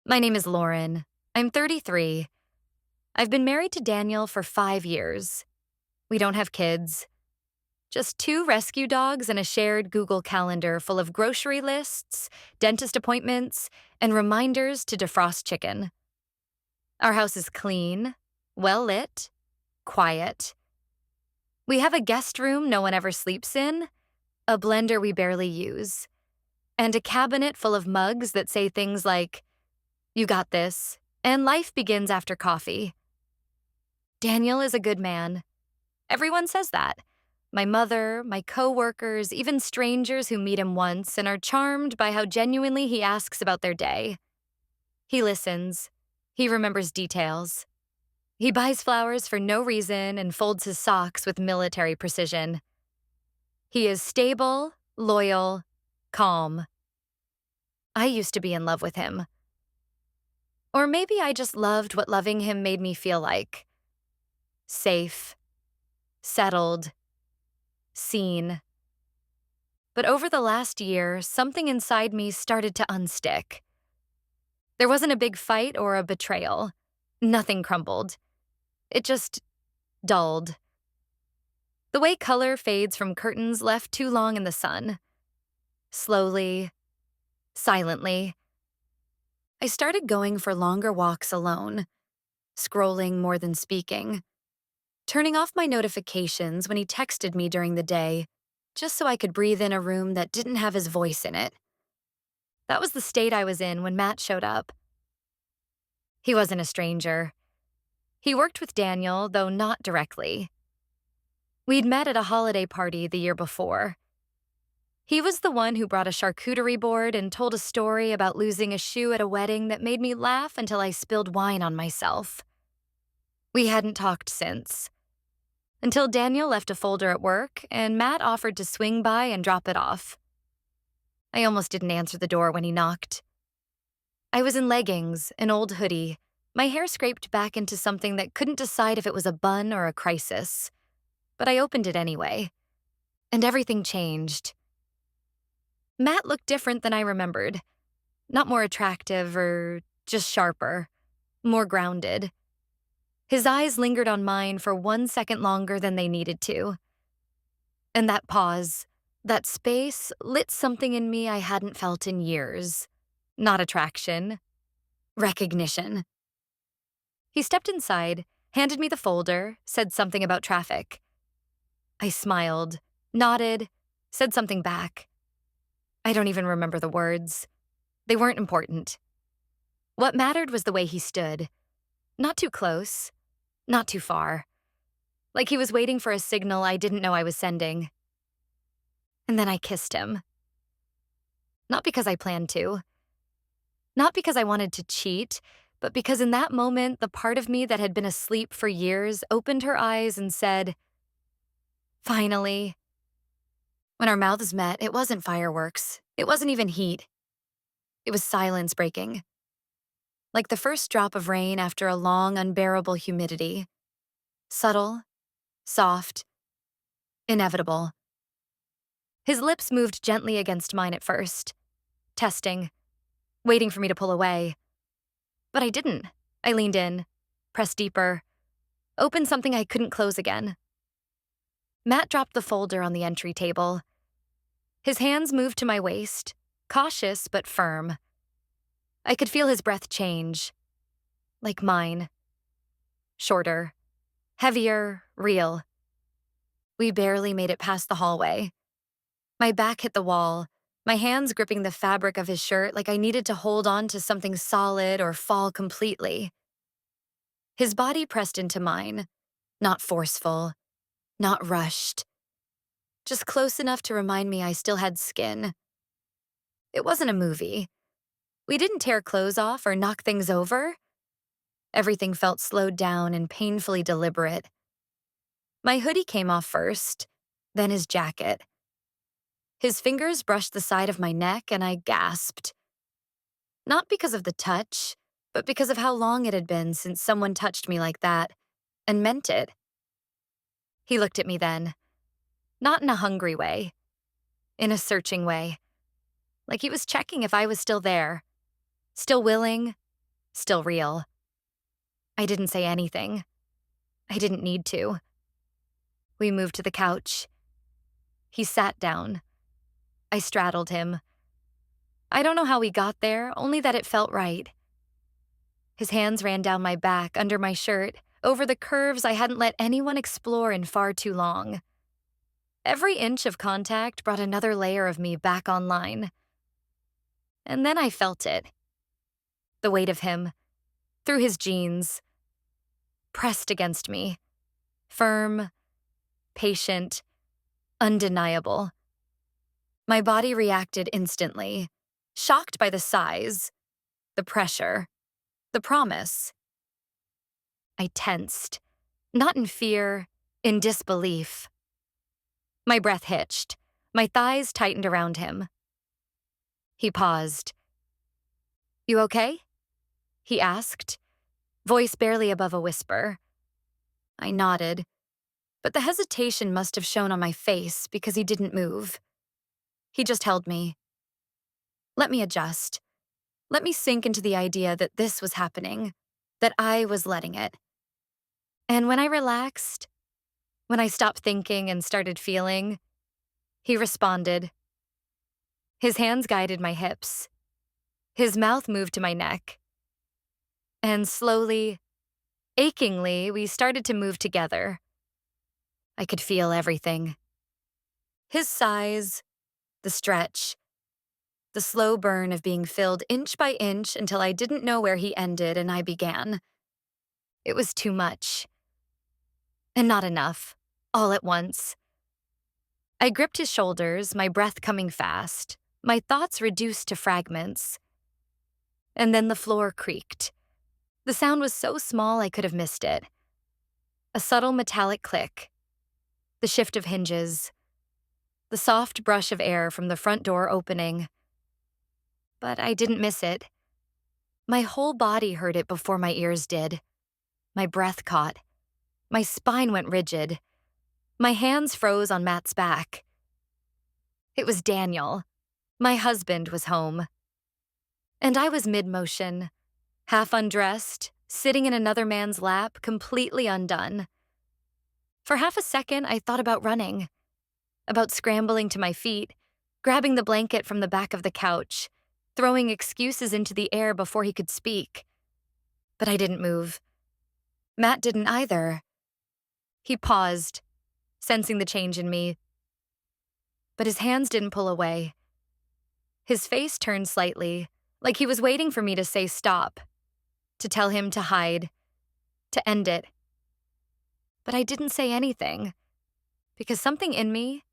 My name is Lauren. I'm 33. I've been married to Daniel for 5 years. We don't have kids, just two rescue dogs and a shared Google Calendar full of grocery lists, dentist appointments, and reminders to defrost chicken. Our house is clean, well lit, quiet. We have a guest room no one ever sleeps in, a blender we barely use, and a cabinet full of mugs that say things like, "You got this," and "Life begins after coffee." Daniel is a good man. Everyone says that. My mother, my coworkers, even strangers who meet him once and are charmed by how genuinely he asks about their day. He listens. He remembers details. He buys flowers for no reason and folds his socks with military precision. He is stable, loyal, calm. I used to be in love with him. Or maybe I just loved what loving him made me feel like. Safe, settled, seen. But over the last year, something inside me started to unstick. There wasn't a big fight or a betrayal. Nothing crumbled. It just dulled. The way color fades from curtains left too long in the sun. Slowly, silently. I started going for longer walks alone, scrolling more than speaking, turning off my notifications when he texted me during the day, just so I could breathe in a room that didn't have his voice in it. That was the state I was in when Matt showed up. He wasn't a stranger. He worked with Daniel, though not directly. We'd met at a holiday party the year before. He was the one who brought a charcuterie board and told a story about losing a shoe at a wedding that made me laugh until I spilled wine on myself. We hadn't talked since. Until Daniel left a folder at work and Matt offered to swing by and drop it off. I almost didn't answer the door when he knocked. I was in leggings, an old hoodie, my hair scraped back into something that couldn't decide if it was a bun or a crisis. But I opened it anyway. And everything changed. Matt looked different than I remembered. Not more attractive or just sharper. More grounded. His eyes lingered on mine for 1 second longer than they needed to. And that pause, that space, lit something in me I hadn't felt in years. Not attraction. Recognition. He stepped inside, handed me the folder, said something about traffic. I smiled, nodded, said something back. I don't even remember the words. They weren't important. What mattered was the way he stood. Not too close, not too far. Like he was waiting for a signal I didn't know I was sending. And then I kissed him. Not because I planned to. Not because I wanted to cheat, but because in that moment, the part of me that had been asleep for years opened her eyes and said, "Finally." When our mouths met, it wasn't fireworks. It wasn't even heat. It was silence breaking. Like the first drop of rain after a long, unbearable humidity. Subtle, soft, inevitable. His lips moved gently against mine at first, testing, waiting for me to pull away. But I didn't. I leaned in, pressed deeper, opened something I couldn't close again. Matt dropped the folder on the entry table. His hands moved to my waist, cautious but firm. I could feel his breath change, like mine. Shorter, heavier, real. We barely made it past the hallway. My back hit the wall, my hands gripping the fabric of his shirt like I needed to hold on to something solid or fall completely. His body pressed into mine, not forceful, not rushed. Just close enough to remind me I still had skin. It wasn't a movie. We didn't tear clothes off or knock things over. Everything felt slowed down and painfully deliberate. My hoodie came off first, then his jacket. His fingers brushed the side of my neck and I gasped. Not because of the touch, but because of how long it had been since someone touched me like that, and meant it. He looked at me then. Not in a hungry way. In a searching way. Like he was checking if I was still there. Still willing. still real. I didn't say anything. I didn't need to. We moved to the couch. He sat down. I straddled him. I don't know how we got there, only that it felt right. His hands ran down my back, under my shirt, over the curves I hadn't let anyone explore in far too long. Every inch of contact brought another layer of me back online. And then I felt it. The weight of him, through his jeans, pressed against me. Firm, patient, undeniable. My body reacted instantly, shocked by the size, the pressure, the promise. I tensed, not in fear, in disbelief. My breath hitched. My thighs tightened around him. He paused. "You okay?" he asked, voice barely above a whisper. I nodded, but the hesitation must have shown on my face because he didn't move. He just held me. Let me adjust. Let me sink into the idea that this was happening, that I was letting it. And when I relaxed, when I stopped thinking and started feeling, he responded. His hands guided my hips. His mouth moved to my neck. And slowly, achingly, we started to move together. I could feel everything. His sighs, the stretch, the slow burn of being filled inch by inch until I didn't know where he ended and I began. It was too much. And not enough, all at once. I gripped his shoulders, my breath coming fast, my thoughts reduced to fragments. And then the floor creaked. The sound was so small I could have missed it. A subtle metallic click. The shift of hinges. The soft brush of air from the front door opening. But I didn't miss it. My whole body heard it before my ears did. My breath caught. My spine went rigid. My hands froze on Matt's back. It was Daniel. My husband was home. And I was mid-motion, half undressed, sitting in another man's lap, completely undone. For half a second, I thought about running, about scrambling to my feet, grabbing the blanket from the back of the couch, throwing excuses into the air before he could speak. But I didn't move. Matt didn't either. He paused, sensing the change in me. But his hands didn't pull away. His face turned slightly, like he was waiting for me to say stop, to tell him to hide, to end it. But I didn't say anything, because something in me,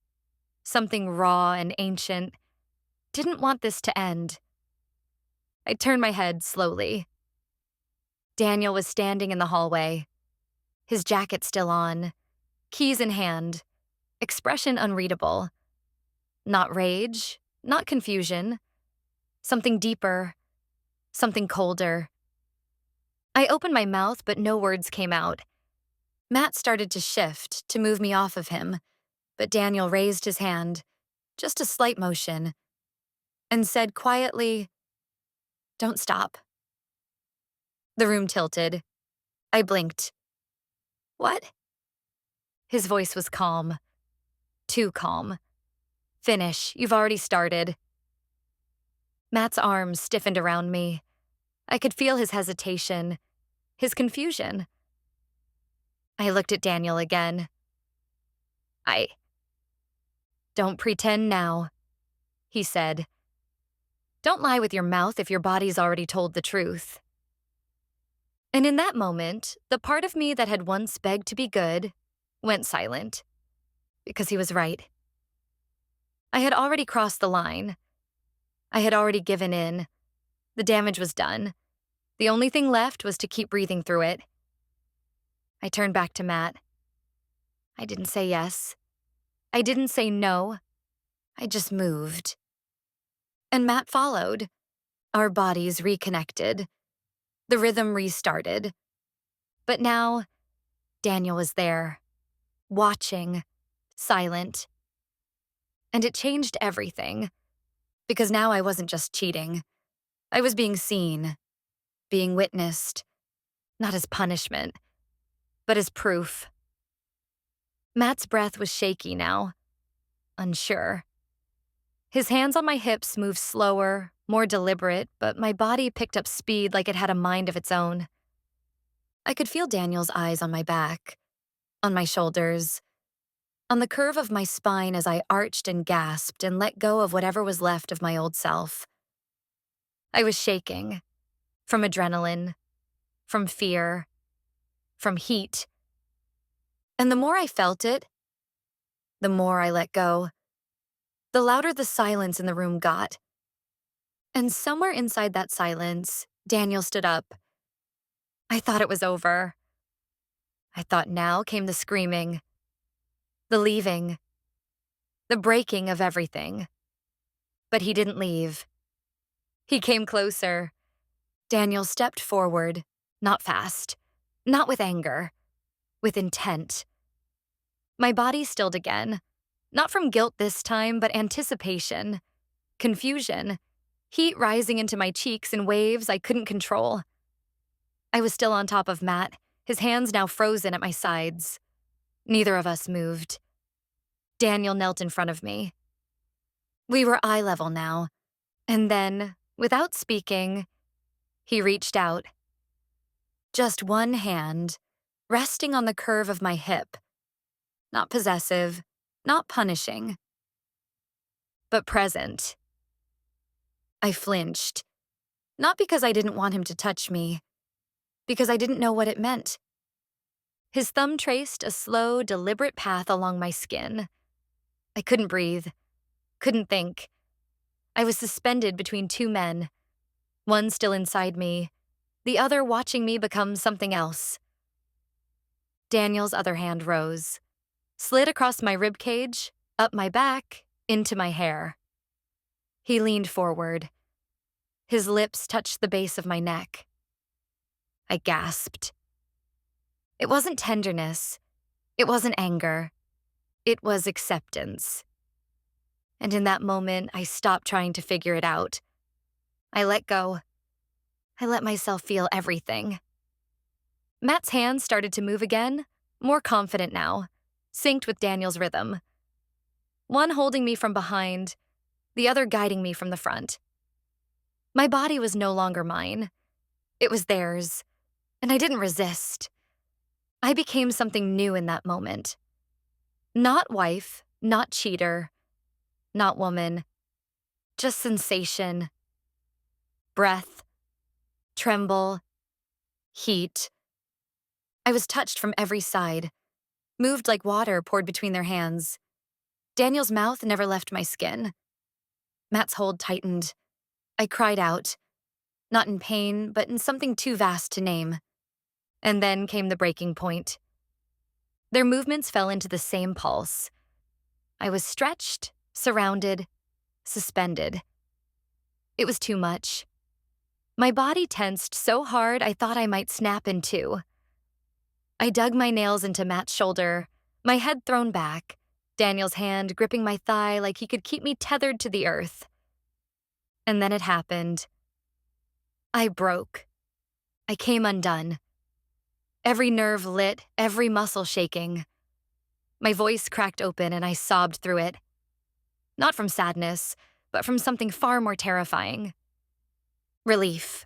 something raw and ancient, didn't want this to end. I turned my head slowly. Daniel was standing in the hallway, his jacket still on, keys in hand, expression unreadable. Not rage, not confusion. Something deeper, something colder. I opened my mouth, but no words came out. Matt started to shift, to move me off of him, but Daniel raised his hand, just a slight motion, and said quietly, "Don't stop." The room tilted. I blinked. "What?" His voice was calm. Too calm. "Finish, you've already started." Matt's arms stiffened around me. I could feel his hesitation, his confusion. I looked at Daniel again. "Don't pretend now," he said. "Don't lie with your mouth if your body's already told the truth." And in that moment, the part of me that had once begged to be good went silent, because he was right. I had already crossed the line. I had already given in. The damage was done. The only thing left was to keep breathing through it. I turned back to Matt. I didn't say yes. I didn't say no. I just moved. And Matt followed. Our bodies reconnected. The rhythm restarted. But now, Daniel was there, watching, silent. And it changed everything, because now I wasn't just cheating. I was being seen, being witnessed, not as punishment, but as proof. Matt's breath was shaky now, unsure. His hands on my hips moved slower, more deliberate, but my body picked up speed like it had a mind of its own. I could feel Daniel's eyes on my back, on my shoulders, on the curve of my spine as I arched and gasped and let go of whatever was left of my old self. I was shaking, from adrenaline, from fear, from heat. And the more I felt it, the more I let go, the louder the silence in the room got. And somewhere inside that silence, Daniel stood up. I thought it was over. I thought now came the screaming, the leaving, the breaking of everything. But he didn't leave. He came closer. Daniel stepped forward, not fast, not with anger, with intent. My body stilled again, not from guilt this time, but anticipation, confusion, heat rising into my cheeks in waves I couldn't control. I was still on top of Matt, his hands now frozen at my sides. Neither of us moved. Daniel knelt in front of me. We were eye level now, and then, without speaking, he reached out. Just one hand, resting on the curve of my hip. Not possessive, not punishing, but present. I flinched, not because I didn't want him to touch me, because I didn't know what it meant. His thumb traced a slow, deliberate path along my skin. I couldn't breathe, couldn't think. I was suspended between two men, one still inside me, the other watching me become something else. Daniel's other hand rose, slid across my ribcage, up my back, into my hair. He leaned forward. His lips touched the base of my neck. I gasped. It wasn't tenderness. It wasn't anger. It was acceptance. And in that moment, I stopped trying to figure it out. I let go. I let myself feel everything. Matt's hands started to move again, more confident now, synced with Daniel's rhythm. One holding me from behind, the other guiding me from the front. My body was no longer mine. It was theirs, and I didn't resist. I became something new in that moment. Not wife, not cheater, not woman, just sensation, breath, tremble, heat. I was touched from every side, moved like water poured between their hands. Daniel's mouth never left my skin. Matt's hold tightened. I cried out, not in pain, but in something too vast to name. And then came the breaking point. Their movements fell into the same pulse. I was stretched, surrounded, suspended. It was too much. My body tensed so hard I thought I might snap in two. I dug my nails into Matt's shoulder, my head thrown back, Daniel's hand gripping my thigh like he could keep me tethered to the earth. And then it happened. I broke. I came undone. Every nerve lit, every muscle shaking. My voice cracked open and I sobbed through it. Not from sadness, but from something far more terrifying. Relief.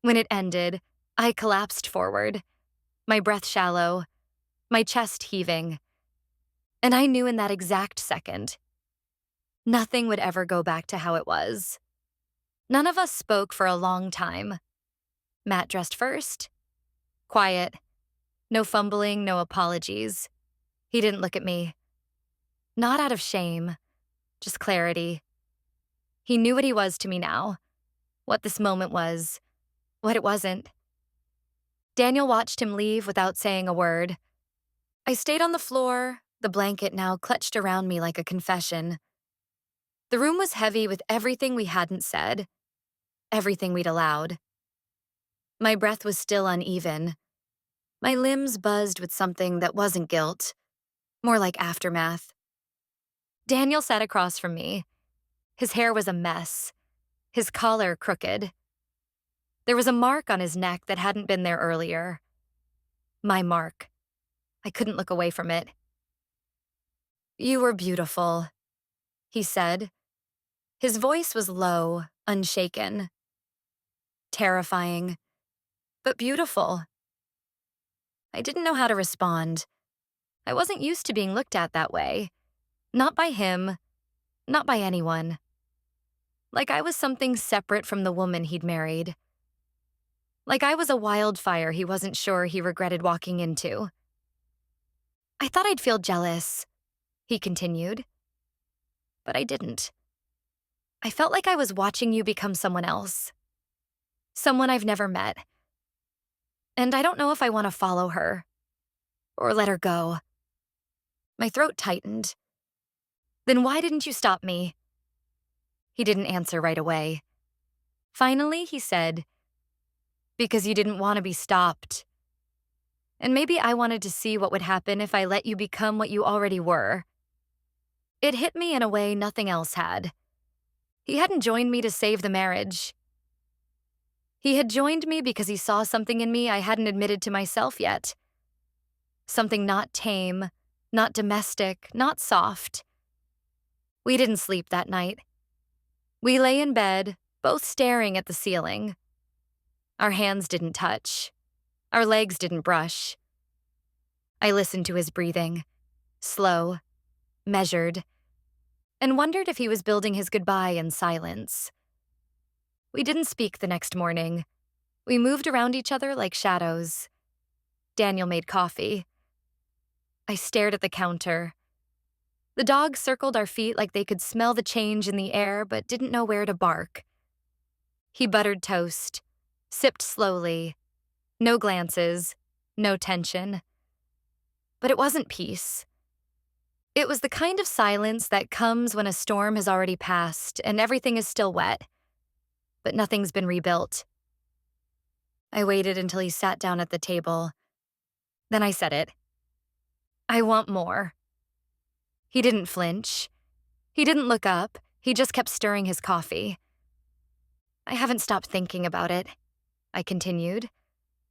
When it ended, I collapsed forward, my breath shallow, my chest heaving. And I knew in that exact second, nothing would ever go back to how it was. None of us spoke for a long time. Matt dressed first. Quiet. No fumbling, no apologies. He didn't look at me. Not out of shame, just clarity. He knew what he was to me now, what this moment was, what it wasn't. Daniel watched him leave without saying a word. I stayed on the floor, the blanket now clutched around me like a confession. The room was heavy with everything we hadn't said, everything we'd allowed. My breath was still uneven. My limbs buzzed with something that wasn't guilt, more like aftermath. Daniel sat across from me. His hair was a mess, his collar crooked. There was a mark on his neck that hadn't been there earlier. My mark. I couldn't look away from it. "You were beautiful," he said. His voice was low, unshaken. Terrifying, but beautiful. I didn't know how to respond. I wasn't used to being looked at that way. Not by him, not by anyone. Like I was something separate from the woman he'd married. Like I was a wildfire he wasn't sure he regretted walking into. "I thought I'd feel jealous," he continued. But I didn't. I felt like I was watching you become someone else. Someone I've never met. And I don't know if I want to follow her. Or let her go. My throat tightened. "Then why didn't you stop me?" He didn't answer right away. Finally, he said, "Because you didn't want to be stopped. And maybe I wanted to see what would happen if I let you become what you already were." It hit me in a way nothing else had. He hadn't joined me to save the marriage. He had joined me because he saw something in me I hadn't admitted to myself yet. Something not tame, not domestic, not soft. We didn't sleep that night. We lay in bed, both staring at the ceiling. Our hands didn't touch. Our legs didn't brush. I listened to his breathing, slow, measured, and wondered if he was building his goodbye in silence. We didn't speak the next morning. We moved around each other like shadows. Daniel made coffee. I stared at the counter. The dogs circled our feet like they could smell the change in the air but didn't know where to bark. He buttered toast, sipped slowly. No glances, no tension. But it wasn't peace. It was the kind of silence that comes when a storm has already passed and everything is still wet, but nothing's been rebuilt. I waited until he sat down at the table. Then I said it. "I want more." He didn't flinch. He didn't look up. He just kept stirring his coffee. "I haven't stopped thinking about it," I continued.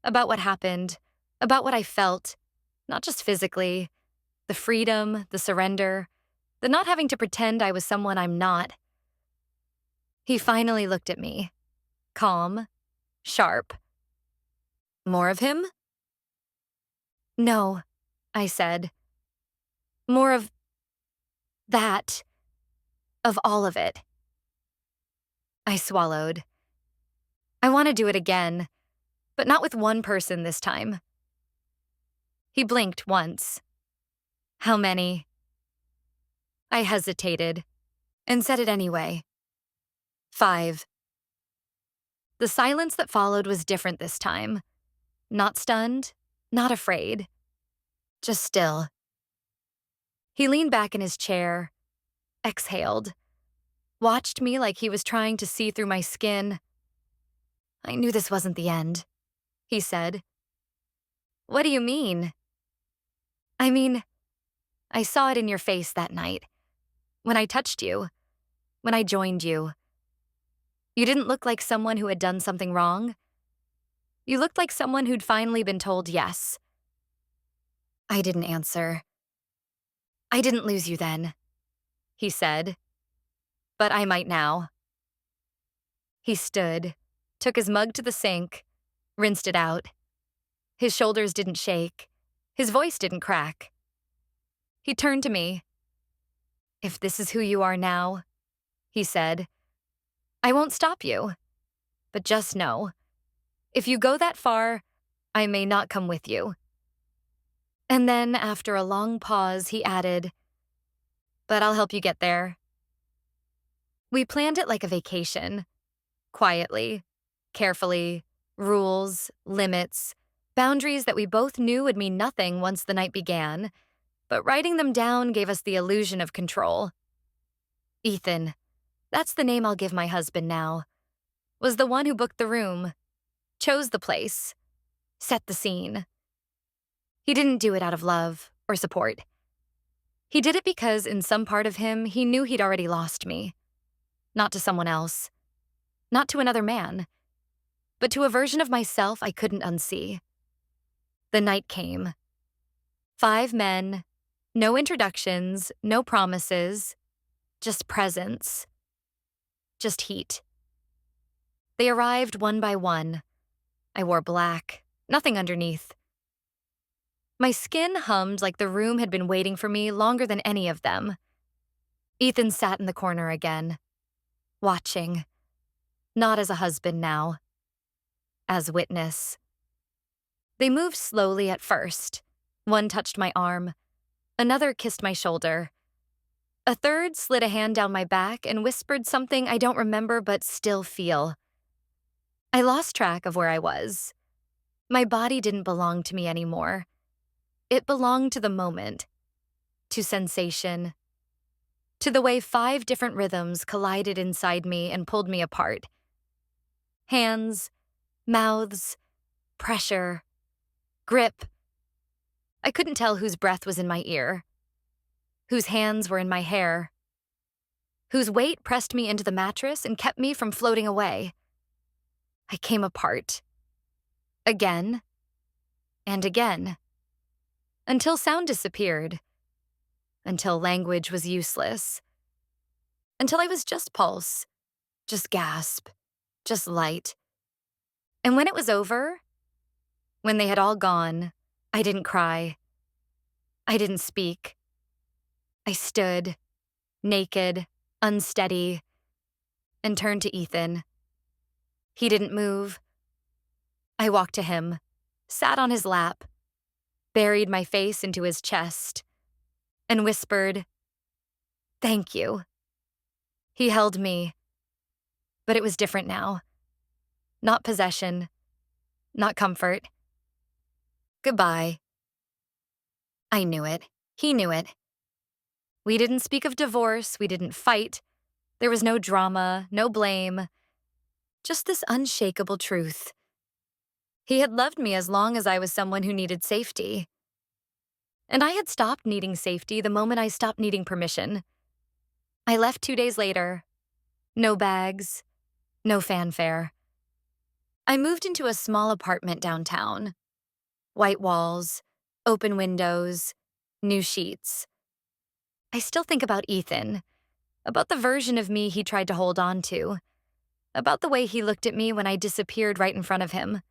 About what happened, about what I felt, not just physically. The freedom, the surrender, the not having to pretend I was someone I'm not. He finally looked at me, calm, sharp. "More of him?" "No," I said. "More of that, of all of it." I swallowed. "I want to do it again, but not with one person this time." He blinked once. "How many?" I hesitated, and said it anyway. 5. The silence that followed was different this time. Not stunned, not afraid. Just still. He leaned back in his chair, exhaled, watched me like he was trying to see through my skin. "I knew this wasn't the end," he said. "What do you mean?" "I mean, I saw it in your face that night. When I touched you. When I joined you. You didn't look like someone who had done something wrong. You looked like someone who'd finally been told yes." I didn't answer. "I didn't lose you then," he said. "But I might now." He stood, took his mug to the sink, rinsed it out. His shoulders didn't shake. His voice didn't crack. He turned to me. "If this is who you are now," he said, "I won't stop you. But just know, if you go that far, I may not come with you." And then, after a long pause, he added, "But I'll help you get there." We planned it like a vacation. Quietly, carefully, rules, limits, boundaries that we both knew would mean nothing once the night began, but writing them down gave us the illusion of control. Ethan, that's the name I'll give my husband now, was the one who booked the room, chose the place, set the scene. He didn't do it out of love or support. He did it because in some part of him, he knew he'd already lost me. Not to someone else. Not to another man. but to a version of myself I couldn't unsee. The night came. 5 men, no introductions, no promises, just presence, just heat. They arrived one by one. I wore black, nothing underneath. My skin hummed like the room had been waiting for me longer than any of them. Ethan sat in the corner again, watching, not as a husband now, as witness. They moved slowly at first. One touched my arm, another kissed my shoulder. A third slid a hand down my back and whispered something I don't remember but still feel. I lost track of where I was. My body didn't belong to me anymore. It belonged to the moment, to sensation, to the way 5 different rhythms collided inside me and pulled me apart. Hands, mouths, pressure, grip. I couldn't tell whose breath was in my ear, whose hands were in my hair, whose weight pressed me into the mattress and kept me from floating away. I came apart. Again and again. Until sound disappeared. Until language was useless. Until I was just pulse, just gasp, just light. And when it was over, when they had all gone, I didn't cry. I didn't speak. I stood, naked, unsteady, and turned to Ethan. He didn't move. I walked to him, sat on his lap, buried my face into his chest, and whispered, "Thank you." He held me, but it was different now. Not possession, not comfort. Goodbye. I knew it. He knew it. We didn't speak of divorce, we didn't fight. There was no drama, no blame, just this unshakable truth. He had loved me as long as I was someone who needed safety. And I had stopped needing safety the moment I stopped needing permission. I left 2 days later. No bags, no fanfare. I moved into a small apartment downtown. White walls, open windows, new sheets. I still think about Ethan, about the version of me he tried to hold on to, about the way he looked at me when I disappeared right in front of him.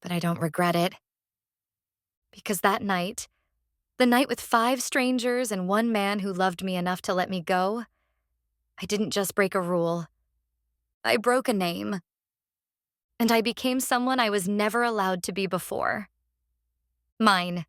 But I don't regret it. Because that night, the night with 5 strangers and 1 man who loved me enough to let me go, I didn't just break a rule. I broke a name. And I became someone I was never allowed to be before. Mine.